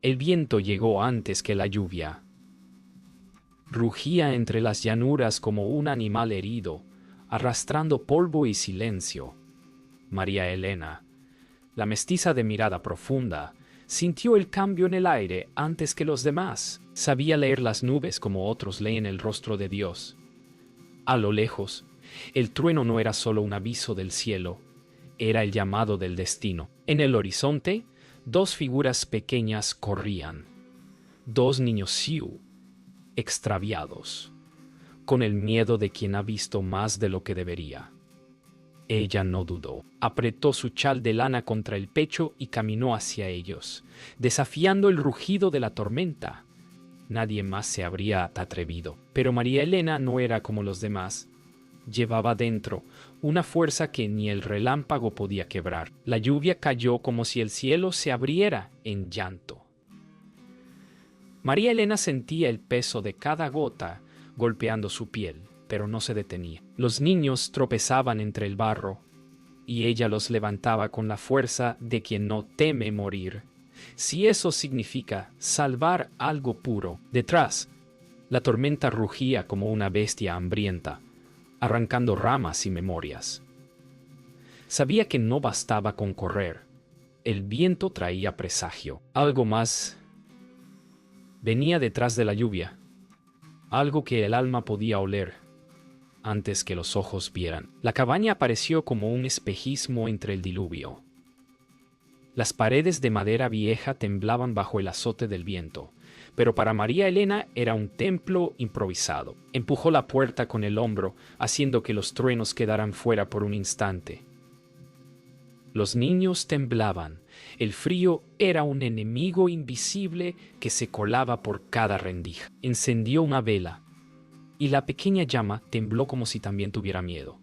El viento llegó antes que la lluvia. Rugía entre las llanuras como un animal herido, arrastrando polvo y silencio. María Elena, la mestiza de mirada profunda, sintió el cambio en el aire antes que los demás. Sabía leer las nubes como otros leen el rostro de Dios. A lo lejos, el trueno no era solo un aviso del cielo, era el llamado del destino. En el horizonte, dos figuras pequeñas corrían. Dos niños Sioux, extraviados, con el miedo de quien ha visto más de lo que debería. Ella no dudó. Apretó su chal de lana contra el pecho y caminó hacia ellos, desafiando el rugido de la tormenta. Nadie más se habría atrevido. Pero María Elena no era como los demás. Llevaba dentro una fuerza que ni el relámpago podía quebrar. La lluvia cayó como si el cielo se abriera en llanto. María Elena sentía el peso de cada gota golpeando su piel, pero no se detenía. Los niños tropezaban entre el barro, y ella los levantaba con la fuerza de quien no teme morir. Si eso significa salvar algo puro. Detrás, la tormenta rugía como una bestia hambrienta, arrancando ramas y memorias. Sabía que no bastaba con correr. El viento traía presagio. Algo más venía detrás de la lluvia, algo que el alma podía oler antes que los ojos vieran. La cabaña apareció como un espejismo entre el diluvio. Las paredes de madera vieja temblaban bajo el azote del viento, pero para María Elena era un templo improvisado. Empujó la puerta con el hombro, haciendo que los truenos quedaran fuera por un instante. Los niños temblaban. El frío era un enemigo invisible que se colaba por cada rendija. Encendió una vela, y la pequeña llama tembló como si también tuviera miedo.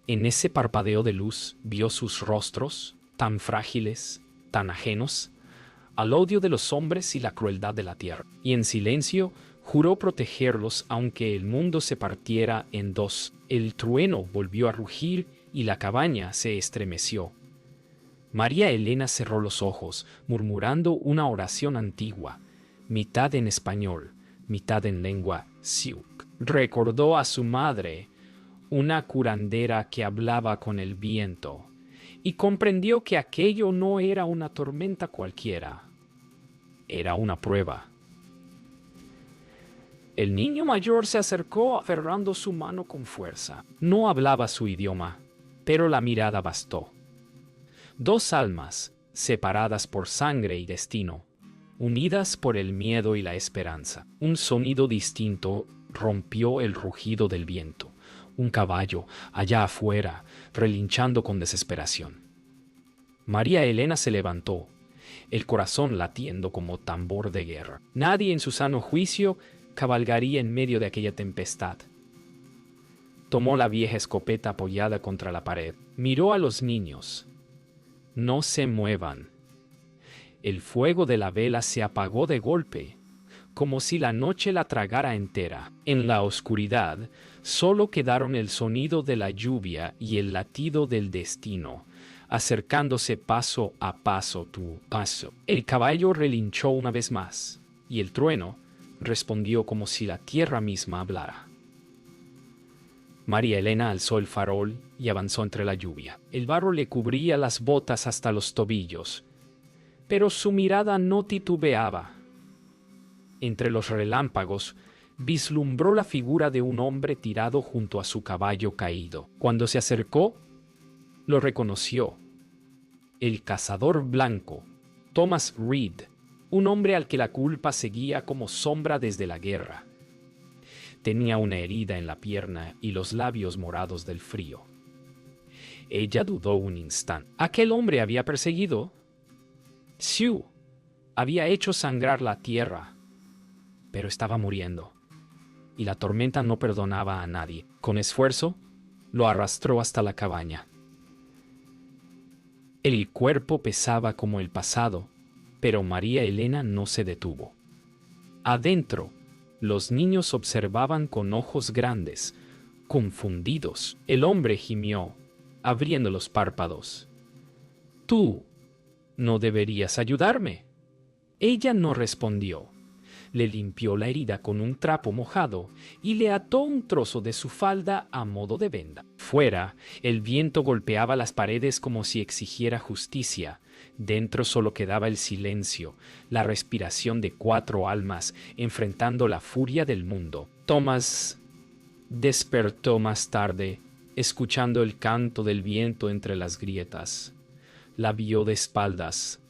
En ese parpadeo de luz vio sus rostros, tan frágiles, tan ajenos, al odio de los hombres y la crueldad de la tierra. Y en silencio juró protegerlos aunque el mundo se partiera en dos. El trueno volvió a rugir y la cabaña se estremeció. María Elena cerró los ojos, murmurando una oración antigua, mitad en español, mitad en lengua Sioux. Recordó a su madre, una curandera que hablaba con el viento, y comprendió que aquello no era una tormenta cualquiera, era una prueba. El niño mayor se acercó aferrando su mano con fuerza. No hablaba su idioma, pero la mirada bastó. Dos almas, separadas por sangre y destino, unidas por el miedo y la esperanza. Un sonido distinto rompió el rugido del viento. Un caballo, allá afuera, relinchando con desesperación. María Elena se levantó, el corazón latiendo como tambor de guerra. Nadie en su sano juicio cabalgaría en medio de aquella tempestad. Tomó la vieja escopeta apoyada contra la pared. Miró a los niños. No se muevan. El fuego de la vela se apagó de golpe, como si la noche la tragara entera. En la oscuridad, solo quedaron el sonido de la lluvia y el latido del destino, acercándose paso a paso tu paso. El caballo relinchó una vez más, y el trueno respondió como si la tierra misma hablara. María Elena alzó el farol y avanzó entre la lluvia. El barro le cubría las botas hasta los tobillos, pero su mirada no titubeaba. Entre los relámpagos, vislumbró la figura de un hombre tirado junto a su caballo caído. Cuando se acercó, lo reconoció. El cazador blanco, Thomas Reed, un hombre al que la culpa seguía como sombra desde la guerra. Tenía una herida en la pierna y los labios morados del frío. Ella dudó un instante. ¿Aquel hombre había perseguido? Sioux había hecho sangrar la tierra, pero estaba muriendo, y la tormenta no perdonaba a nadie. Con esfuerzo, lo arrastró hasta la cabaña. El cuerpo pesaba como el pasado, pero María Elena no se detuvo. Adentro, los niños observaban con ojos grandes, confundidos. El hombre gimió, abriendo los párpados. «Tú no deberías ayudarme». Ella no respondió. Le limpió la herida con un trapo mojado y le ató un trozo de su falda a modo de venda. Fuera, el viento golpeaba las paredes como si exigiera justicia. Dentro solo quedaba el silencio, la respiración de 4 almas enfrentando la furia del mundo. Thomas despertó más tarde, escuchando el canto del viento entre las grietas. La vio de espaldas,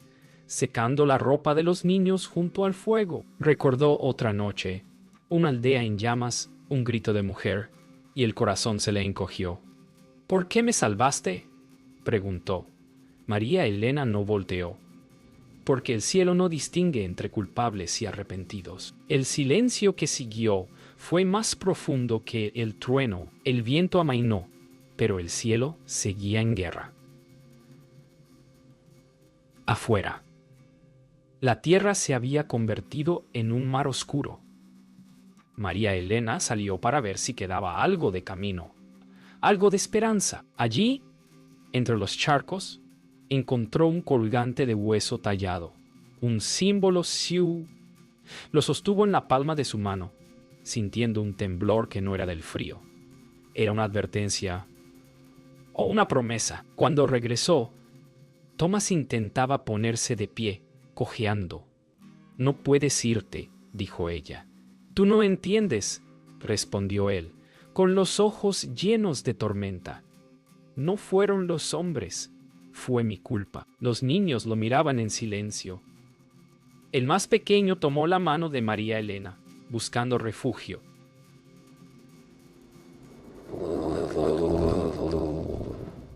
secando la ropa de los niños junto al fuego. Recordó otra noche, una aldea en llamas, un grito de mujer, y el corazón se le encogió. ¿Por qué me salvaste?, preguntó. María Elena no volteó. Porque el cielo no distingue entre culpables y arrepentidos. El silencio que siguió fue más profundo que el trueno. El viento amainó, pero el cielo seguía en guerra. Afuera. La tierra se había convertido en un mar oscuro. María Elena salió para ver si quedaba algo de camino, algo de esperanza. Allí, entre los charcos, encontró un colgante de hueso tallado, un símbolo Sioux. Lo sostuvo en la palma de su mano, sintiendo un temblor que no era del frío. Era una advertencia o una promesa. Cuando regresó, Thomas intentaba ponerse de pie, cojeando. «No puedes irte», dijo ella. «Tú no entiendes», respondió él, con los ojos llenos de tormenta. «No fueron los hombres, fue mi culpa». Los niños lo miraban en silencio. El más pequeño tomó la mano de María Elena, buscando refugio.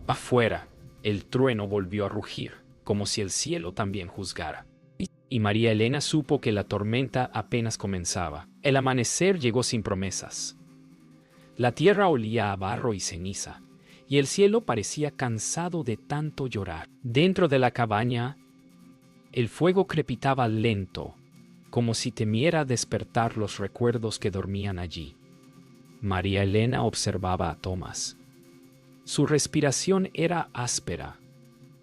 Afuera, el trueno volvió a rugir, como si el cielo también juzgara. Y María Elena supo que la tormenta apenas comenzaba. El amanecer llegó sin promesas. La tierra olía a barro y ceniza, y el cielo parecía cansado de tanto llorar. Dentro de la cabaña, el fuego crepitaba lento, como si temiera despertar los recuerdos que dormían allí. María Elena observaba a Thomas. Su respiración era áspera.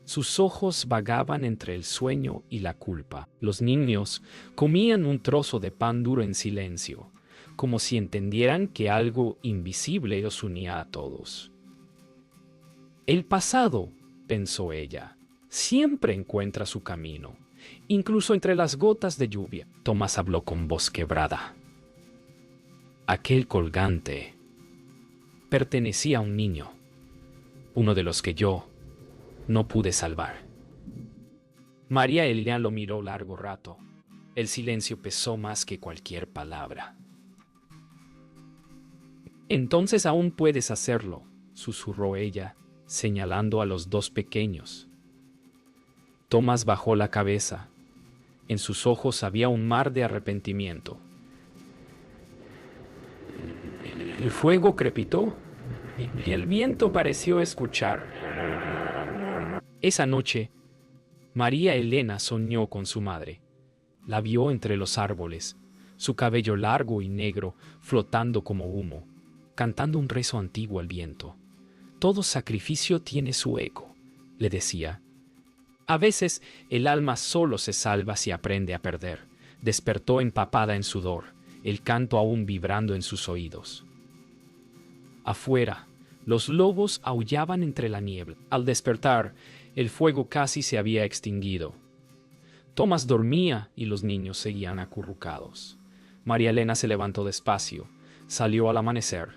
Sus ojos vagaban entre el sueño y la culpa. Los niños comían un trozo de pan duro en silencio, como si entendieran que algo invisible los unía a todos. El pasado, pensó ella, siempre encuentra su camino, incluso entre las gotas de lluvia. Thomas habló con voz quebrada. Aquel colgante pertenecía a un niño, uno de los que yo no pude salvar. María Elena lo miró largo rato. El silencio pesó más que cualquier palabra. Entonces aún puedes hacerlo, susurró ella, señalando a los 2 pequeños. Thomas bajó la cabeza. En sus ojos había un mar de arrepentimiento. El fuego crepitó y el viento pareció escuchar. Esa noche, María Elena soñó con su madre. La vio entre los árboles, su cabello largo y negro flotando como humo, cantando un rezo antiguo al viento. Todo sacrificio tiene su eco, le decía. A veces el alma solo se salva si aprende a perder. Despertó empapada en sudor, el canto aún vibrando en sus oídos. Afuera, los lobos aullaban entre la niebla. Al despertar, el fuego casi se había extinguido. Thomas dormía y los niños seguían acurrucados. María Elena se levantó despacio, salió al amanecer.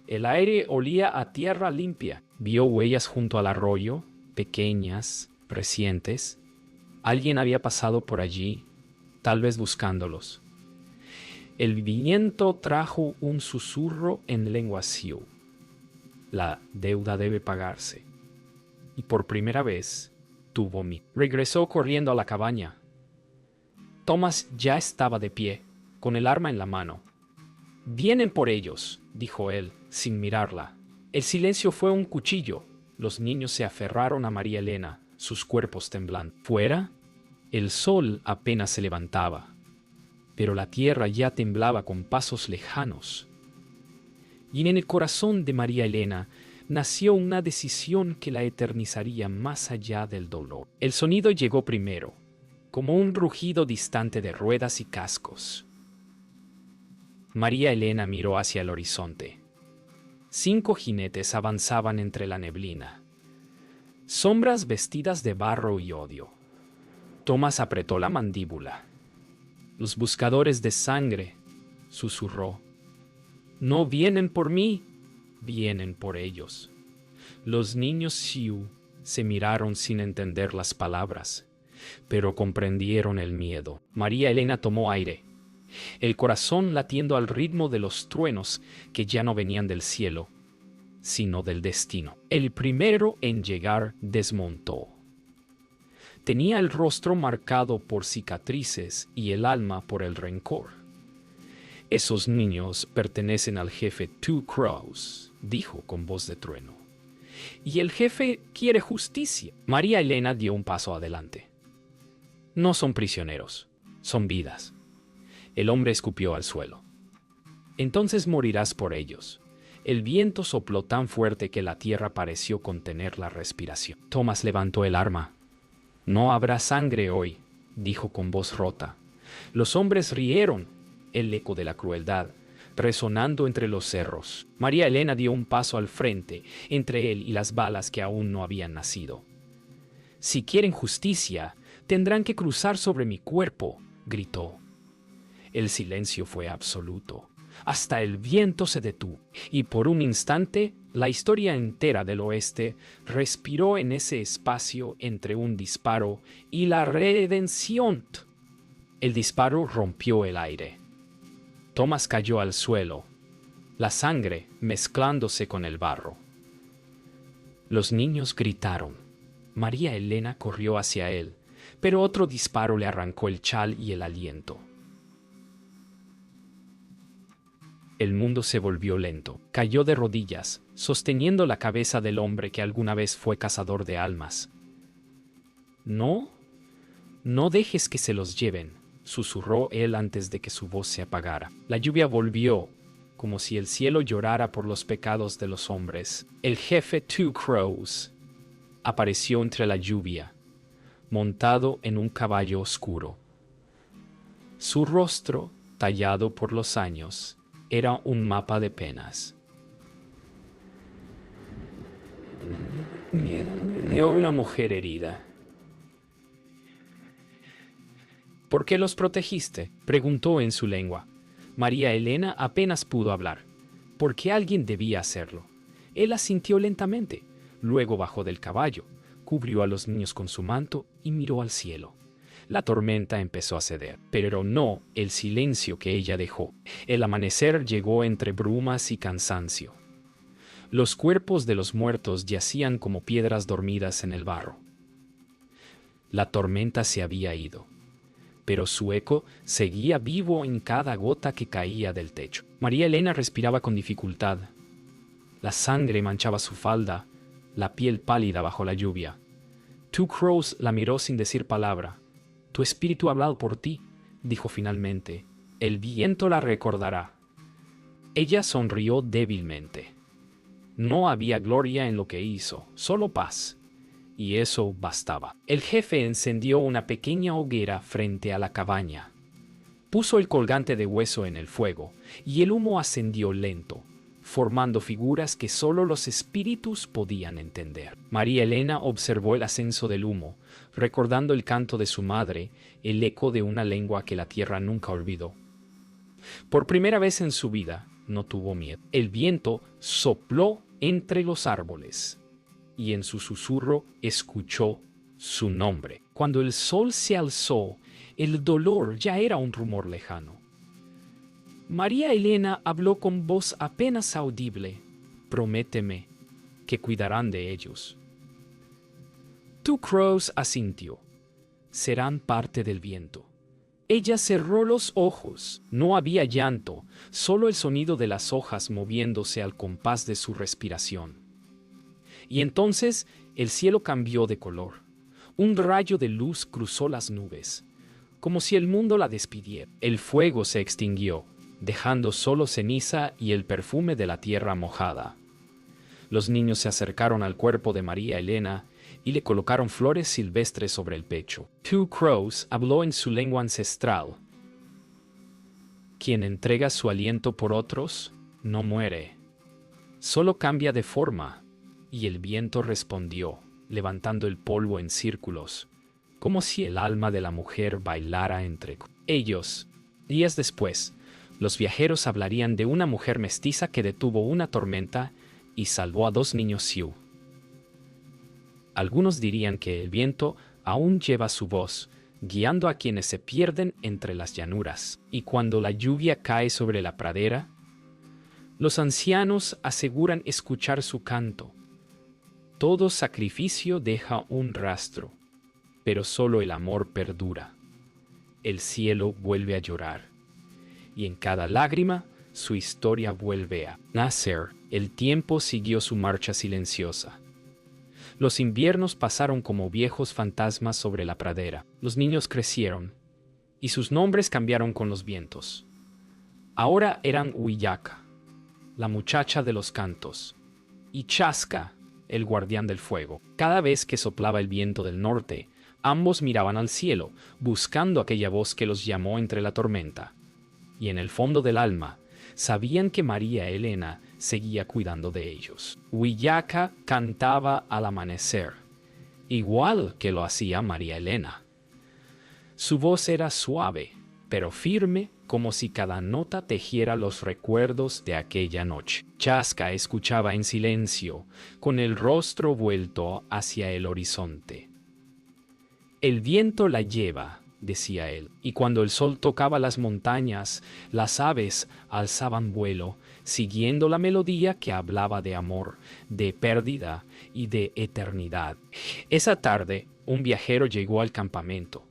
El aire olía a tierra limpia. Vio huellas junto al arroyo, pequeñas, recientes. Alguien había pasado por allí, tal vez buscándolos. El viento trajo un susurro en lengua Sioux. La deuda debe pagarse. Y por primera vez tuvo miedo. Regresó corriendo a la cabaña. Thomas ya estaba de pie, con el arma en la mano. «Vienen por ellos», dijo él, sin mirarla. El silencio fue un cuchillo. Los niños se aferraron a María Elena, sus cuerpos temblando. Fuera, el sol apenas se levantaba, pero la tierra ya temblaba con pasos lejanos. Y en el corazón de María Elena nació una decisión que la eternizaría más allá del dolor. El sonido llegó primero. como un rugido distante de ruedas y cascos. María Elena miró hacia el horizonte. 5 jinetes avanzaban entre la neblina. Sombras vestidas de barro y odio. Tomás apretó la mandíbula. Los buscadores de sangre, susurró. No vienen por mí, vienen por ellos. Los niños Sioux se miraron sin entender las palabras, pero comprendieron el miedo. María Elena tomó aire, el corazón latiendo al ritmo de los truenos que ya no venían del cielo, sino del destino. El primero en llegar desmontó. Tenía el rostro marcado por cicatrices y el alma por el rencor. Esos niños pertenecen al jefe Two Crows, dijo con voz de trueno. Y el jefe quiere justicia. María Elena dio un paso adelante. No son prisioneros, son vidas. El hombre escupió al suelo. Entonces morirás por ellos. El viento sopló tan fuerte que la tierra pareció contener la respiración. Tomás levantó el arma. No habrá sangre hoy, dijo con voz rota. Los hombres rieron, el eco de la crueldad, resonando entre los cerros. María Elena dio un paso al frente, entre él y las balas que aún no habían nacido. Si quieren justicia, tendrán que cruzar sobre mi cuerpo, gritó. El silencio fue absoluto. Hasta el viento se detuvo, y por un instante la historia entera del oeste respiró en ese espacio entre un disparo y la redención. El disparo rompió el aire. Tomás cayó al suelo, la sangre mezclándose con el barro. Los niños gritaron. María Elena corrió hacia él, pero otro disparo le arrancó el chal y el aliento. El mundo se volvió lento. Cayó de rodillas, sosteniendo la cabeza del hombre que alguna vez fue cazador de almas. No dejes que se los lleven, susurró él antes de que su voz se apagara. La lluvia volvió, como si el cielo llorara por los pecados de los hombres. El jefe Two Crows apareció entre la lluvia, montado en un caballo oscuro. Su rostro, tallado por los años, era un mapa de penas. Vio una mujer herida. ¿Por qué los protegiste?, preguntó en su lengua. María Elena apenas pudo hablar, porque alguien debía hacerlo. Él asintió lentamente, luego bajó del caballo, cubrió a los niños con su manto y miró al cielo. La tormenta empezó a ceder, pero no el silencio que ella dejó. El amanecer llegó entre brumas y cansancio. Los cuerpos de los muertos yacían como piedras dormidas en el barro. La tormenta se había ido, pero su eco seguía vivo en cada gota que caía del techo. María Elena respiraba con dificultad. La sangre manchaba su falda, la piel pálida bajo la lluvia. Two Crows la miró sin decir palabra. Tu espíritu ha hablado por ti, dijo finalmente. El viento la recordará. Ella sonrió débilmente. No había gloria en lo que hizo, solo paz. Y eso bastaba. El jefe encendió una pequeña hoguera frente a la cabaña. Puso el colgante de hueso en el fuego, y el humo ascendió lento, formando figuras que solo los espíritus podían entender. María Elena observó el ascenso del humo, recordando el canto de su madre, el eco de una lengua que la tierra nunca olvidó. Por primera vez en su vida, no tuvo miedo. El viento sopló entre los árboles, y en su susurro escuchó su nombre. Cuando el sol se alzó, el dolor ya era un rumor lejano. María Elena habló con voz apenas audible. Prométeme que cuidarán de ellos. Two Crows asintió. Serán parte del viento. Ella cerró los ojos. No había llanto, solo el sonido de las hojas moviéndose al compás de su respiración. Y entonces el cielo cambió de color. Un rayo de luz cruzó las nubes, como si el mundo la despidiera. El fuego se extinguió, dejando solo ceniza y el perfume de la tierra mojada. Los niños se acercaron al cuerpo de María Elena y le colocaron flores silvestres sobre el pecho. Two Crows habló en su lengua ancestral. Quien entrega su aliento por otros, no muere. Solo cambia de forma. Y el viento respondió, levantando el polvo en círculos, como si el alma de la mujer bailara entre ellos. Días después, los viajeros hablarían de una mujer mestiza que detuvo una tormenta y salvó a 2 niños Sioux. Algunos dirían que el viento aún lleva su voz, guiando a quienes se pierden entre las llanuras. Y cuando la lluvia cae sobre la pradera, los ancianos aseguran escuchar su canto. Todo sacrificio deja un rastro, pero solo el amor perdura. El cielo vuelve a llorar, y en cada lágrima su historia vuelve a nacer. El tiempo siguió su marcha silenciosa. Los inviernos pasaron como viejos fantasmas sobre la pradera. Los niños crecieron, y sus nombres cambiaron con los vientos. Ahora eran Huillaca, la muchacha de los cantos, y Chaska, el guardián del fuego. Cada vez que soplaba el viento del norte, ambos miraban al cielo, buscando aquella voz que los llamó entre la tormenta. Y en el fondo del alma, sabían que María Elena seguía cuidando de ellos. Huillaca cantaba al amanecer, igual que lo hacía María Elena. Su voz era suave, pero firme, como si cada nota tejiera los recuerdos de aquella noche. Chaska escuchaba en silencio, con el rostro vuelto hacia el horizonte. El viento la lleva, decía él, y cuando el sol tocaba las montañas, las aves alzaban vuelo, siguiendo la melodía que hablaba de amor, de pérdida y de eternidad. Esa tarde, un viajero llegó al campamento.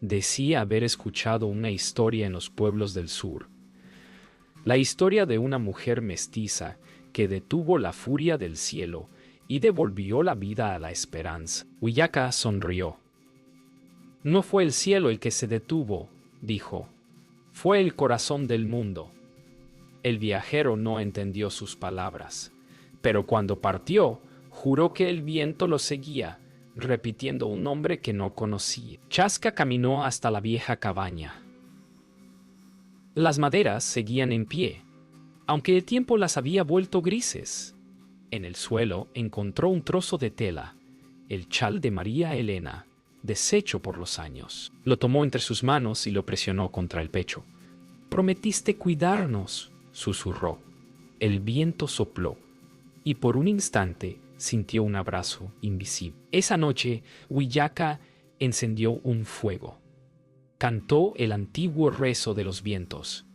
Decía haber escuchado una historia en los pueblos del sur. La historia de una mujer mestiza que detuvo la furia del cielo y devolvió la vida a la esperanza. Huillaca sonrió. No fue el cielo el que se detuvo, dijo. Fue el corazón del mundo. El viajero no entendió sus palabras, pero cuando partió, juró que el viento lo seguía, repitiendo un nombre que no conocía. Chaska caminó hasta la vieja cabaña. Las maderas seguían en pie, aunque el tiempo las había vuelto grises. En el suelo encontró un trozo de tela, el chal de María Elena, deshecho por los años. Lo tomó entre sus manos y lo presionó contra el pecho. «Prometiste cuidarnos», susurró. El viento sopló, y por un instante sintió un abrazo invisible. Esa noche, Huillaca encendió un fuego. Cantó el antiguo rezo de los vientos,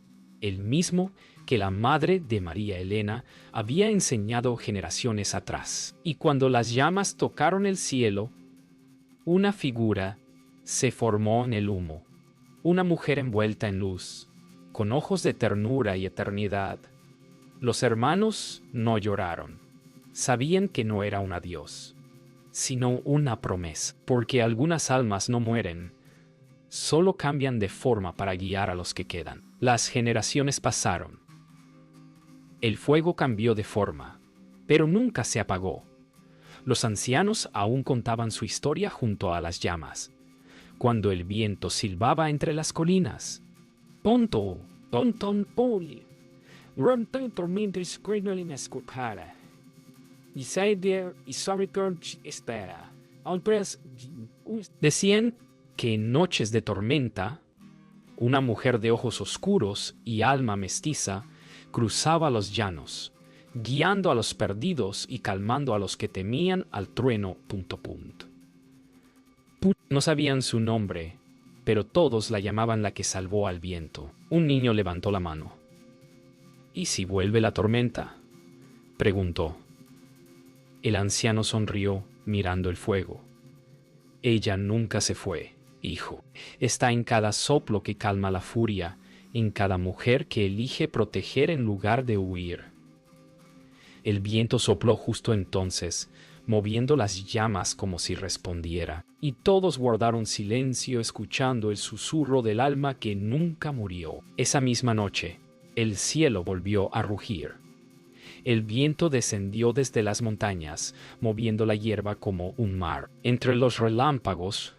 el mismo que la madre de María Elena había enseñado generaciones atrás. Y cuando las llamas tocaron el cielo, una figura se formó en el humo, una mujer envuelta en luz, con ojos de ternura y eternidad. Los hermanos no lloraron. Sabían que no era un adiós, sino una promesa, porque algunas almas no mueren, solo cambian de forma para guiar a los que quedan. Las generaciones pasaron. El fuego cambió de forma, pero nunca se apagó. Los ancianos aún contaban su historia junto a las llamas, cuando el viento silbaba entre las colinas. Ponto, tonton poli, ronton tormenta escuela escupada. Y Saider y Sorikor espera. Decían que en noches de tormenta, una mujer de ojos oscuros y alma mestiza cruzaba los llanos, guiando a los perdidos y calmando a los que temían al trueno. No sabían su nombre, pero todos la llamaban la que salvó al viento. Un niño levantó la mano. ¿Y si vuelve la tormenta?, preguntó. El anciano sonrió, mirando el fuego. Ella nunca se fue, hijo. Está en cada soplo que calma la furia, en cada mujer que elige proteger en lugar de huir. El viento sopló justo entonces, moviendo las llamas como si respondiera, y todos guardaron silencio escuchando el susurro del alma que nunca murió. Esa misma noche, el cielo volvió a rugir. El viento descendió desde las montañas, moviendo la hierba como un mar. Entre los relámpagos,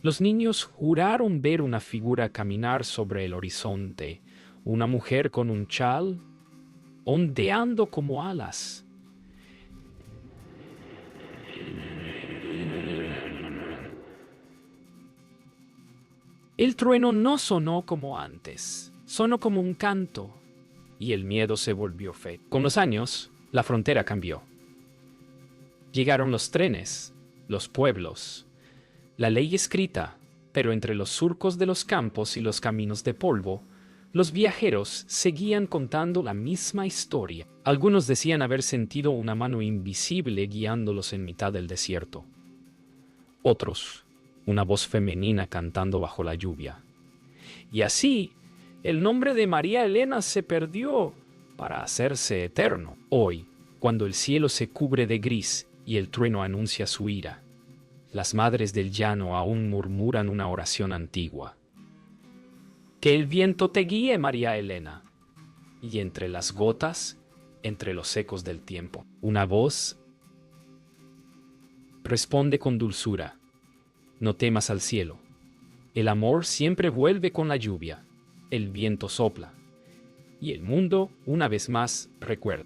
los niños juraron ver una figura caminar sobre el horizonte, una mujer con un chal ondeando como alas. El trueno no sonó como antes, sonó como un canto, y el miedo se volvió fe. Con los años, la frontera cambió. Llegaron los trenes, los pueblos, la ley escrita, pero entre los surcos de los campos y los caminos de polvo, los viajeros seguían contando la misma historia. Algunos decían haber sentido una mano invisible guiándolos en mitad del desierto. Otros, una voz femenina cantando bajo la lluvia. Y así, el nombre de María Elena se perdió para hacerse eterno. Hoy, cuando el cielo se cubre de gris y el trueno anuncia su ira, las madres del llano aún murmuran una oración antigua. Que el viento te guíe, María Elena. Y entre las gotas, entre los ecos del tiempo, una voz responde con dulzura. No temas al cielo. El amor siempre vuelve con la lluvia. El viento sopla. Y el mundo, una vez más, recuerda.